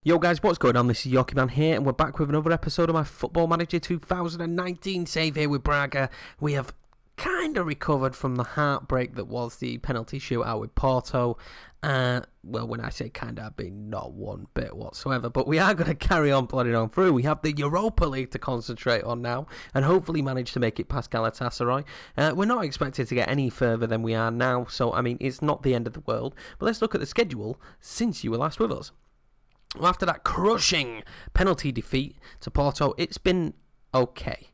Yo guys, what's going on? This is Yorkie Man here, and we're back with another episode of my Football Manager 2019 save here with Braga. We have kind of recovered from the heartbreak that was the penalty shootout with Porto. Well, when I say kind of, I mean not one bit whatsoever, but we are going to carry on plodding on through. We have the Europa League to concentrate on now, and hopefully manage to make it past Galatasaray. We're not expected to get any further than we are now, so I mean, it's not the end of the world. But let's look at the schedule since you were last with us. Well, after that crushing penalty defeat to Porto, it's been okay.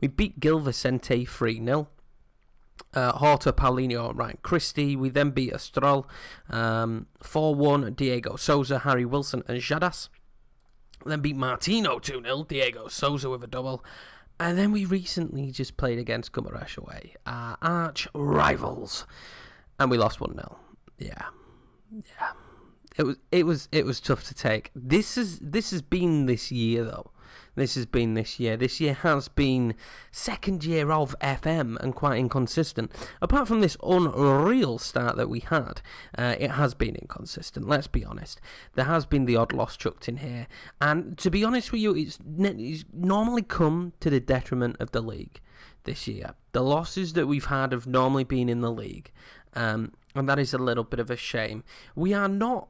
We beat Gil Vicente 3-0. Horta, Paulinho, and Ryan Christie. We then beat Astral 4-1. Diego Souza, Harry Wilson, and Jadas. Then beat Martino 2-0. Diego Souza with a double. And then we recently just played against Gumarães away, our arch rivals, and we lost 1-0. Yeah. It was tough to take. This has been this year though. This year has been second year of FM and quite inconsistent. Apart from this unreal start that we had, it has been inconsistent. Let's be honest. There has been the odd loss chucked in here, and to be honest with you, it's normally come to the detriment of the league this year. The losses that we've had have normally been in the league, and that is a little bit of a shame. We're not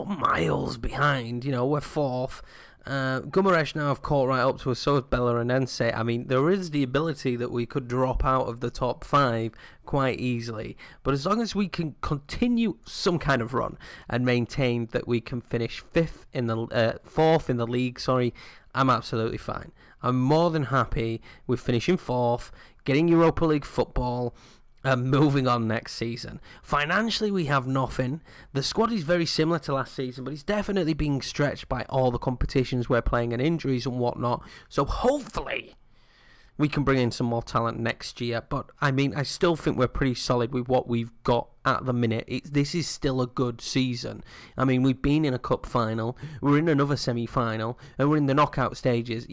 miles behind, we're fourth. Gumarães now have caught right up to us, so is Belenenses. I mean, there is the ability that we could drop out of the top 5 quite easily, but as long as we can continue some kind of run and maintain that we can finish fourth in the league, I'm absolutely fine. I'm more than happy with finishing fourth, getting Europa League football, moving on next season. Financially, we have nothing. The squad is very similar to last season, but it's definitely being stretched by all the competitions we're playing and injuries and whatnot. So hopefully we can bring in some more talent next year. But I mean, I still think we're pretty solid with what we've got at the minute. This is still a good season. I mean, we've been in a cup final, we're in another semi-final, and we're in the knockout stages.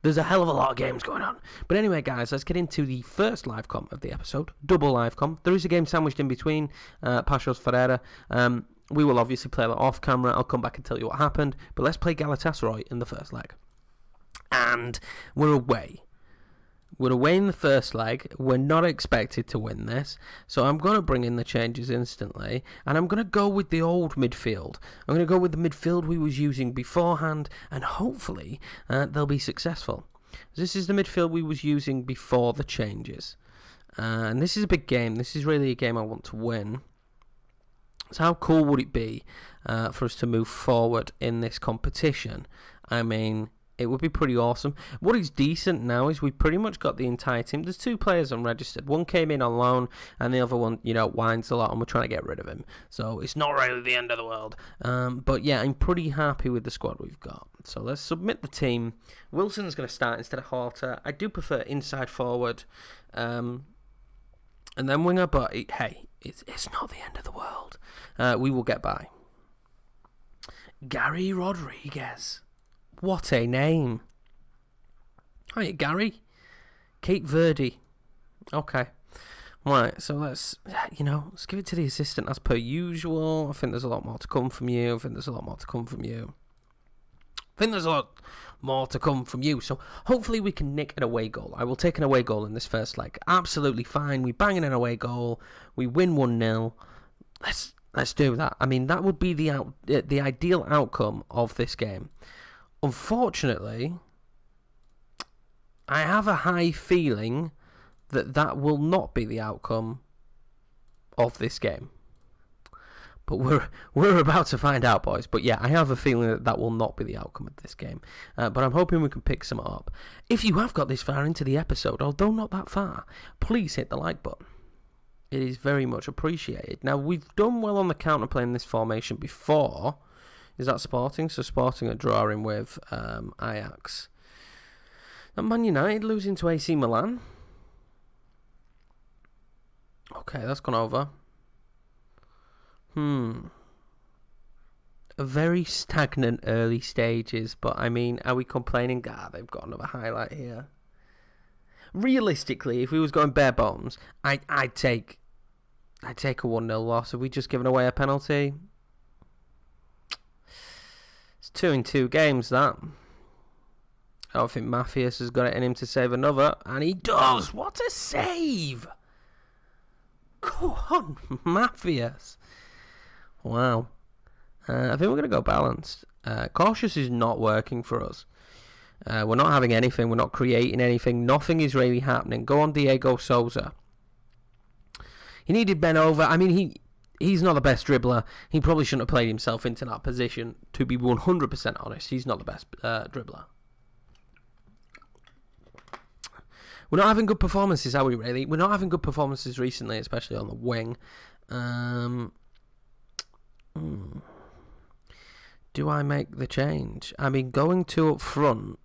There's a hell of a lot of games going on. But anyway, guys, let's get into the first live com of the episode. Double live com. There is a game sandwiched in between, Paços Ferreira. We will obviously play that off camera. I'll come back and tell you what happened. But let's play Galatasaray in the first leg. And we're away. We're away in the first leg. We're not expected to win this. So I'm going to bring in the changes instantly. And I'm going to go with the old midfield. I'm going to go with the midfield we was using beforehand. And hopefully they'll be successful. This is the midfield we was using before the changes. And this is a big game. This is really a game I want to win. So how cool would it be for us to move forward in this competition? I mean, it would be pretty awesome. What is decent now is we've pretty much got the entire team. There's 2 players unregistered. One came in on loan, and the other one, whines a lot, and we're trying to get rid of him. So it's not really the end of the world. But yeah, I'm pretty happy with the squad we've got. So let's submit the team. Wilson's going to start instead of Horta. I do prefer inside forward. And then winger, but it's not the end of the world. We will get by. Gary Rodriguez. What a name. Hi, Gary. Cape Verde. Okay. Right, so let's give it to the assistant as per usual. I think there's a lot more to come from you. So hopefully we can nick an away goal. I will take an away goal in this first leg. Absolutely fine. We bang in an away goal. We win 1-0. Let's do that. I mean, that would be the ideal outcome of this game. Unfortunately, I have a high feeling that will not be the outcome of this game. But we're about to find out, boys. But yeah, I have a feeling that will not be the outcome of this game. But I'm hoping we can pick some up. If you have got this far into the episode, although not that far, please hit the like button. It is very much appreciated. Now, we've done well on the counterplay in this formation before. Is that Sporting? So Sporting are drawing with Ajax. And Man United losing to AC Milan. Okay, that's gone over. Very stagnant early stages, but I mean, are we complaining? They've got another highlight here. Realistically, if we was going bare bones, I'd take a 1-0 loss. Have we just given away a penalty? 2 in 2 games, that. I don't think Matthias has got it in him to save another, and he does. What a save! Go on, Matthias. Wow. I think we're going to go balanced. Cautious is not working for us. We're not having anything. We're not creating anything. Nothing is really happening. Go on, Diego Souza. He needed Ben over. I mean, he's not the best dribbler. He probably shouldn't have played himself into that position. To be 100% honest, he's not the best dribbler. We're not having good performances, are we, really? We're not having good performances recently, especially on the wing. Do I make the change? I mean, going 2 up front,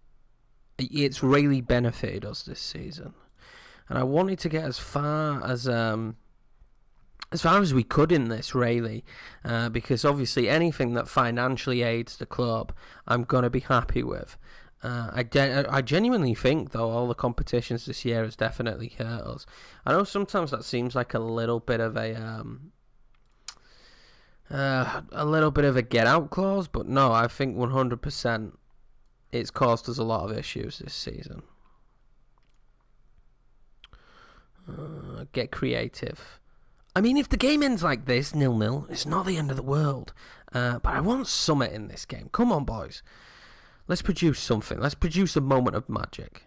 it's really benefited us this season. And I wanted to get as far as we could in this, really. Because obviously anything that financially aids the club, I'm going to be happy with. I genuinely think, though, all the competitions this year has definitely hurt us. I know sometimes that seems like a little bit of a get out clause, but no, I think 100% it's caused us a lot of issues this season. Get creative. I mean, if the game ends like this, 0-0, it's not the end of the world. But I want summit in this game. Come on, boys. Let's produce something. Let's produce a moment of magic.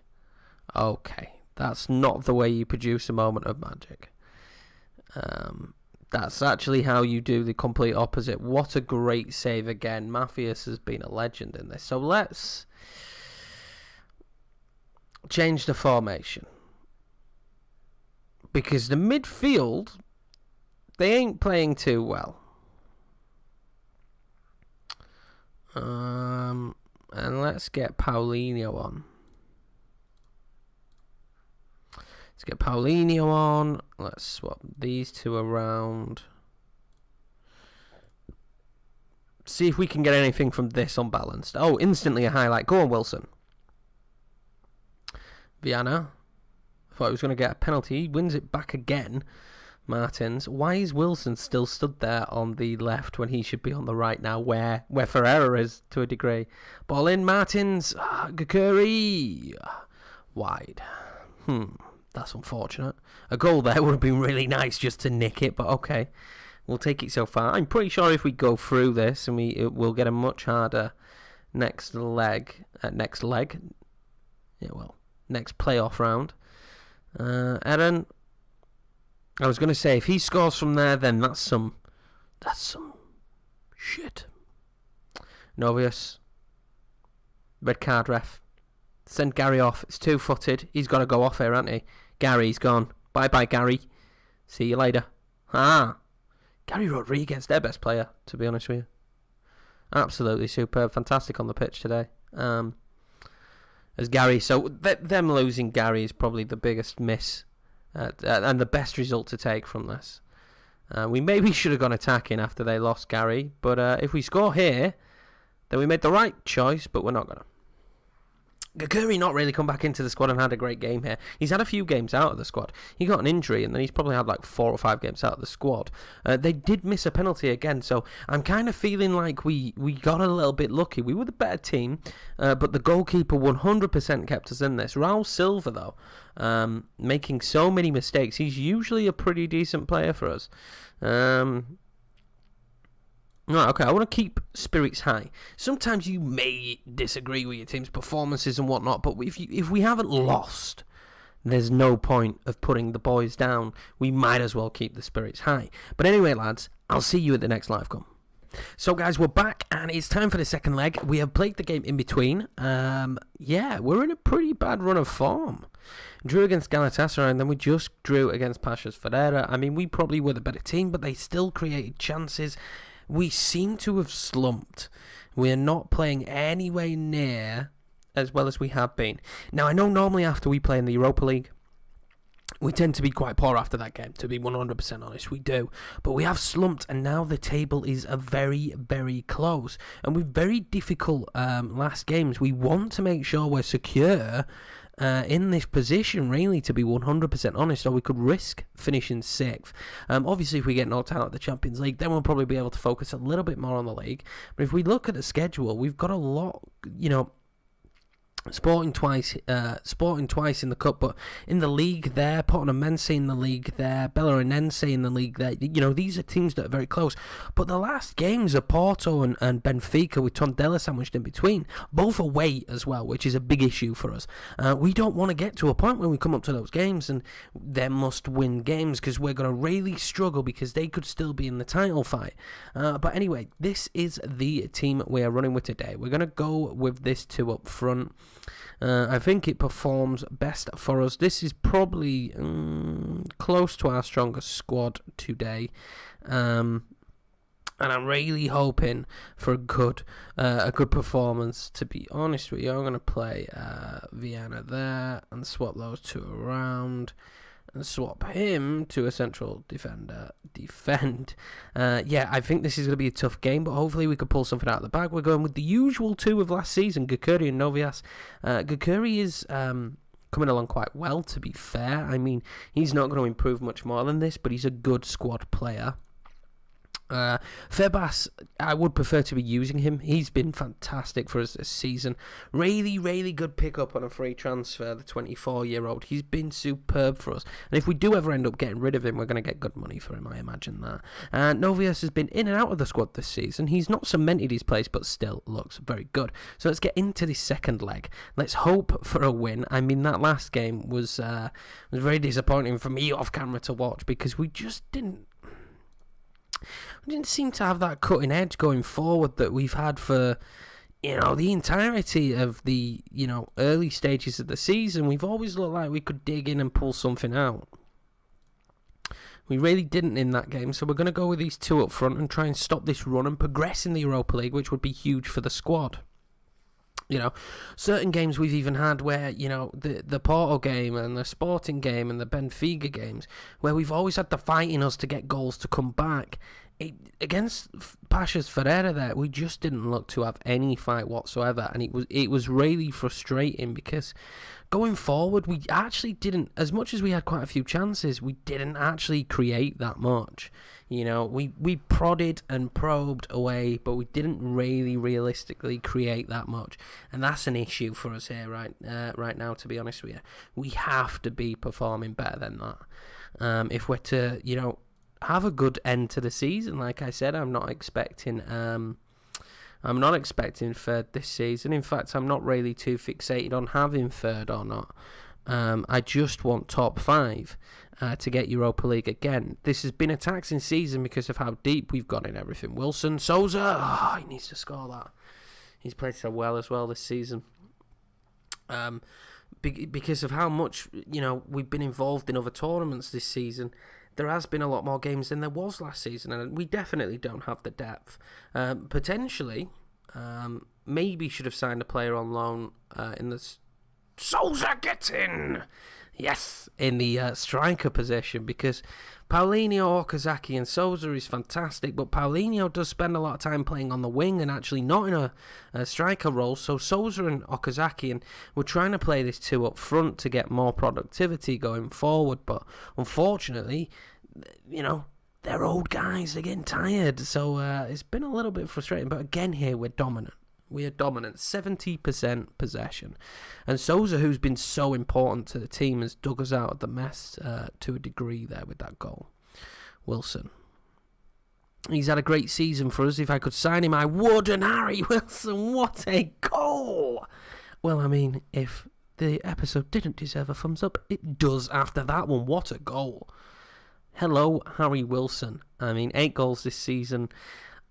Okay, that's not the way you produce a moment of magic. That's actually how you do the complete opposite. What a great save again. Matthias has been a legend in this. So let's change the formation. Because the midfield, they ain't playing too well. And let's get Paulinho on. Let's swap these two around. See if we can get anything from this unbalanced. Oh, instantly a highlight. Go on, Wilson. Viana. I thought he was going to get a penalty. He wins it back again. Martins. Why is Wilson still stood there on the left when he should be on the right now, where Ferreira is to a degree? Ball in, Martins. Gakuri. Wide. That's unfortunate. A goal there would have been really nice just to nick it, but okay. We'll take it so far. I'm pretty sure if we go through this, and we'll get a much harder next playoff round. Aaron, I was going to say, if he scores from there, then that's some shit. Novius. Red card, ref. Send Gary off. It's 2-footed. He's got to go off here, hasn't he? Gary's gone. Bye-bye, Gary. See you later. Gary Rodriguez, their best player, to be honest with you. Absolutely superb. Fantastic on the pitch today. As Gary, so them losing Gary is probably the biggest miss and the best result to take from this. We maybe should have gone attacking after they lost Gary, but if we score here, then we made the right choice, but we're not going to. Gakuri not really come back into the squad and had a great game here. He's had a few games out of the squad. He got an injury and then he's probably had like 4 or 5 games out of the squad. They did miss a penalty again, so I'm kind of feeling like we got a little bit lucky. We were the better team, but the goalkeeper 100% kept us in this. Raul Silva, though, making so many mistakes. He's usually a pretty decent player for us. Right, okay, I want to keep spirits high. Sometimes you may disagree with your team's performances and whatnot, but if we haven't lost, there's no point of putting the boys down. We might as well keep the spirits high. But anyway, lads, I'll see you at the next live come. So, guys, we're back, and it's time for the second leg. We have played the game in between. Yeah, we're in a pretty bad run of form. Drew against Galatasaray, and then we just drew against Pasha's Ferreira. I mean, we probably were the better team, but they still created chances. We seem to have slumped. We're not playing anywhere near as well as we have been. Now, I know normally after we play in the Europa League, we tend to be quite poor after that game, to be 100% honest, we do. But we have slumped, and now the table is very, very close. And with very difficult last games, we want to make sure we're secure in this position, really, to be 100% honest, or we could risk finishing 6th. Obviously, if we get knocked out of the Champions League, then we'll probably be able to focus a little bit more on the league. But if we look at the schedule, we've got a lot, Sporting twice in the cup, but in the league there, Portimonense in the league there, Belenenses in the league there. These are teams that are very close. But the last games are Porto and Benfica with Tondela sandwiched in between, both away as well, which is a big issue for us. We don't want to get to a point where we come up to those games and they must win games, because we're going to really struggle, because they could still be in the title fight. But anyway, this is the team we are running with today. We're going to go with this 2 up front. I think it performs best for us. This is probably close to our strongest squad today. And I'm really hoping for a good performance, to be honest with you. I'm going to play Vienna there and swap those 2 around. And swap him to a central defender. I think this is going to be a tough game, but hopefully we could pull something out of the bag. We're going with the usual 2 of last season, Gukuri and Novias. Gukuri is coming along quite well, to be fair. I mean, he's not going to improve much more than this, but he's a good squad player. Febas, I would prefer to be using him. He's been fantastic for us this season. Really, really good pickup on a free transfer, the 24-year-old. He's been superb for us. And if we do ever end up getting rid of him, we're going to get good money for him, I imagine that. Novias has been in and out of the squad this season. He's not cemented his place, but still looks very good. So let's get into the second leg. Let's hope for a win. I mean, that last game was very disappointing for me off camera to watch, because we just didn't seem to have that cutting edge going forward that we've had for, the entirety of the, early stages of the season. We've always looked like we could dig in and pull something out. We really didn't in that game, so we're going to go with these 2 up front and try and stop this run and progress in the Europa League, which would be huge for the squad. Certain games we've even had where, the Porto game and the Sporting game and the Benfica games, where we've always had the fight in us to get goals to come back. Against Pasha's Ferreira there, we just didn't look to have any fight whatsoever, and it was really frustrating, because going forward, we actually didn't, as much as we had quite a few chances, we didn't actually create that much. We prodded and probed away, but we didn't really realistically create that much, and that's an issue for us here right now, to be honest with you. We have to be performing better than that if we're to, have a good end to the season. Like I said, I'm not expecting third this season. In fact, I'm not really too fixated on having third or not. I just want top 5 to get Europa League again. This has been a taxing season because of how deep we've gone in everything. Wilson, Souza, he needs to score that. He's played so well as well this season. Because of how much we've been involved in other tournaments this season, there has been a lot more games than there was last season, and we definitely don't have the depth. Potentially, maybe should have signed a player on loan in the... Souza gets in! Yes, in the striker position, because Paulinho, Okazaki and Souza is fantastic, but Paulinho does spend a lot of time playing on the wing and actually not in a striker role, so Souza and Okazaki, and we're trying to play this 2 up front to get more productivity going forward, but unfortunately, they're old guys, they're getting tired, so it's been a little bit frustrating, but again here, we're dominant. We are dominant, 70% possession. And Souza, who's been so important to the team, has dug us out of the mess to a degree there with that goal. Wilson. He's had a great season for us. If I could sign him, I would. And Harry Wilson, what a goal! Well, I mean, if the episode didn't deserve a thumbs up, it does after that one. What a goal. Hello, Harry Wilson. I mean, 8 goals this season.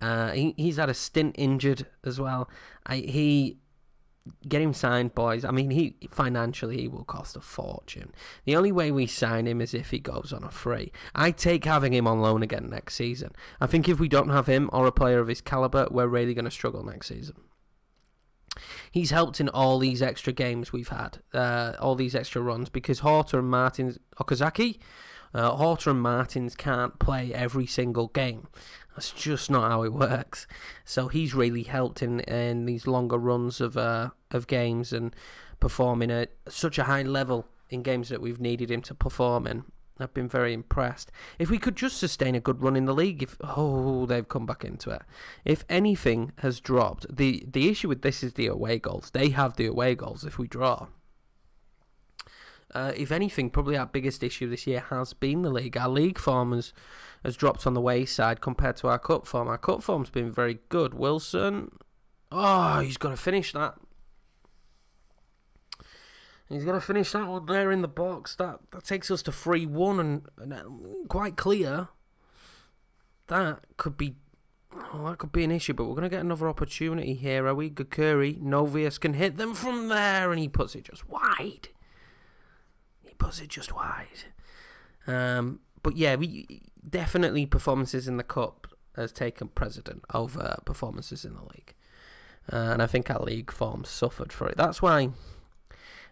He's had a stint injured as well. Get him signed, boys. I mean, financially he will cost a fortune. The only way we sign him is if he goes on a free. I take having him on loan again next season. I think if we don't have him or a player of his caliber, we're really going to struggle next season. He's helped in all these extra games we've had, all these extra runs, because Horta and Martins, Okazaki, Horta and Martins can't play every single game. That's just not how it works. So he's really helped in these longer runs of games and performing at such a high level in games that we've needed him to perform in. I've been very impressed. If we could just sustain a good run in the league, they've come back into it. If anything has dropped, the issue with this is the away goals. They have the away goals if we draw. If anything, probably our biggest issue this year has been the league. Our league form has dropped on the wayside compared to our cup form. Our cup form's been very good. Wilson, he's got to finish that. He's got to finish that one there in the box. That takes us to 3-1 and quite clear. That could be an issue, but we're going to get another opportunity here, are we? Gakuri, Novius can hit them from there, and he puts it just wide. But yeah, we definitely performances in the cup has taken precedent over performances in the league, and I think our league form suffered for it. That's why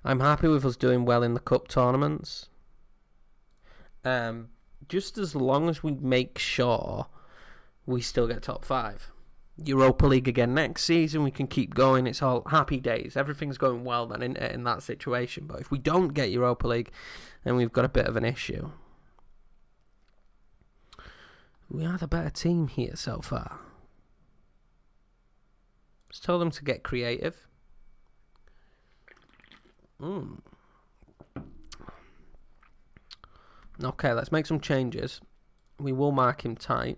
I'm happy with us doing well in the cup tournaments. Just as long as we make sure we still get top 5. Europa League again next season, we can keep going. It's all happy days. Everything's going well then in that situation. But if we don't get Europa League, then we've got a bit of an issue. We are the better team here so far. Just told them to get creative. Okay, let's make some changes. We will mark him tight.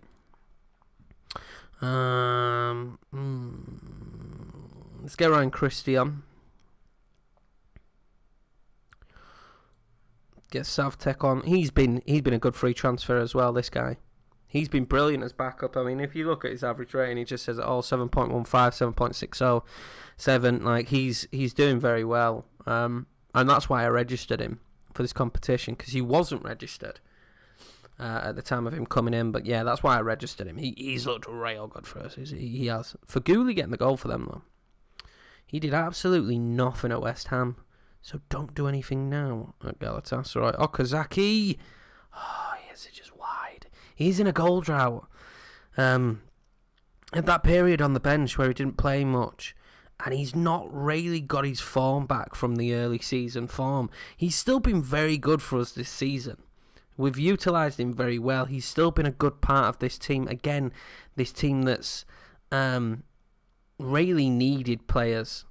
Let's get Ryan Christian. Get Savtech on. He's been a good free transfer as well, this guy. He's been brilliant as backup. I mean, if you look at his average rating, he just says 7.15, 7.60, 7. Like he's doing very well. And that's why I registered him for this competition, because he wasn't registered at the time of him coming in. But yeah, that's why I registered him. He's looked real good for us. He has. Faguli getting the goal for them, though. He did absolutely nothing at West Ham. So don't do anything now at Galatasaray. Okazaki. Yes, it's just wide. He's in a goal drought. At that period on the bench where he didn't play much, and he's not really got his form back from the early season form. He's still been very good for us this season. We've utilised him very well. He's still been a good part of this team. Again, this team that's really needed players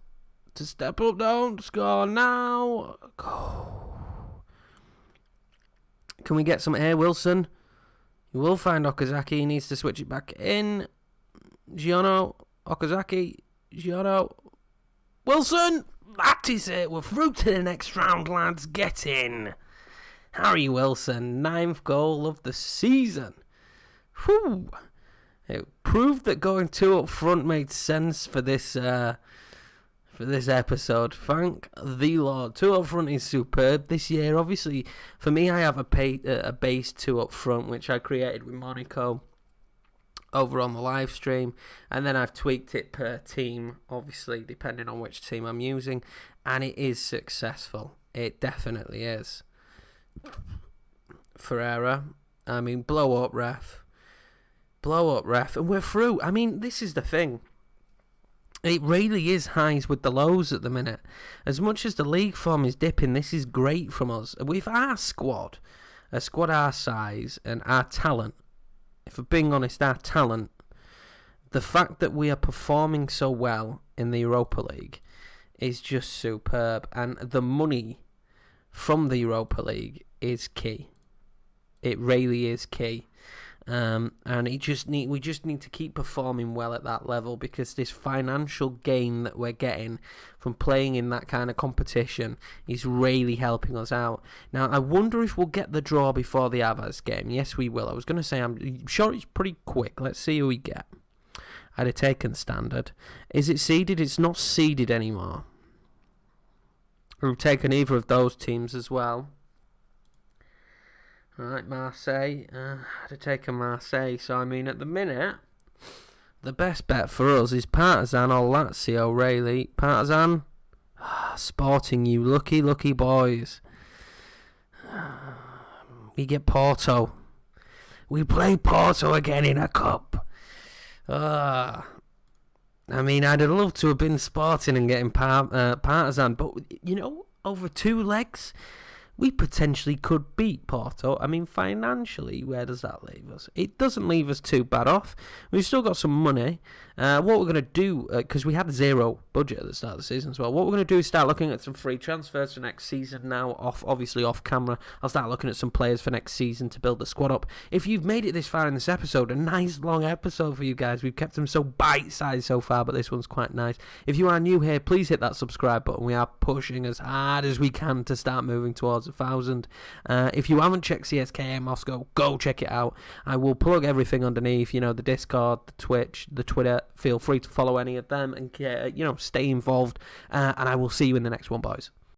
to step up. Don't score now. Go. Can we get some air, Wilson? You will find Okazaki. He needs to switch it back in. Giano, Okazaki, Giano, Wilson. That is it. We're through to the next round, lads. Get in. Harry Wilson, 9th goal of the season. Whew. It proved that going 2 up front made sense for this episode. Thank the Lord. 2 up front is superb this year. Obviously, for me, I have a base 2 up front, which I created with Monaco over on the live stream, and then I've tweaked it per team, obviously, depending on which team I'm using, and it is successful. It definitely is. Ferreira, I mean, blow up ref, and we're through. I mean, this is the thing. It really is highs with the lows at the minute. As much as the league form is dipping, this is great from us. With our squad, a squad our size and our talent, if we're being honest, our talent, the fact that we are performing so well in the Europa League is just superb. And the money from the Europa League is key. It really is key. And we just need to keep performing well at that level, because this financial gain that we're getting from playing in that kind of competition is really helping us out. Now, I wonder if we'll get the draw before the Aves game. Yes, we will. I was going to say I'm sure it's pretty quick. Let's see who we get. I'd have taken Standard. Is it seeded? It's not seeded anymore. We've taken either of those teams as well. Right, Marseille. I'd have taken Marseille. So, I mean, at the minute, the best bet for us is Partizan or Lazio, really. Partizan, Sporting, you lucky boys. We get Porto. We play Porto again in a cup. I mean, I'd have loved to have been Sporting and getting Partizan, but, over 2 legs, we potentially could beat Porto. I mean, financially, where does that leave us? It doesn't leave us too bad off. We've still got some money. What we're going to do, because we had 0 budget at the start of the season as well, what we're going to do is start looking at some free transfers for next season now, obviously off camera. I'll start looking at some players for next season to build the squad up. If you've made it this far in this episode, a nice long episode for you guys. We've kept them so bite-sized so far, but this one's quite nice. If you are new here, please hit that subscribe button. We are pushing as hard as we can to start moving towards 1,000. If you haven't checked CSKA Moscow, go check it out. I will plug everything underneath, the Discord, the Twitch, the Twitter. Feel free to follow any of them and, stay involved. And I will see you in the next one, boys.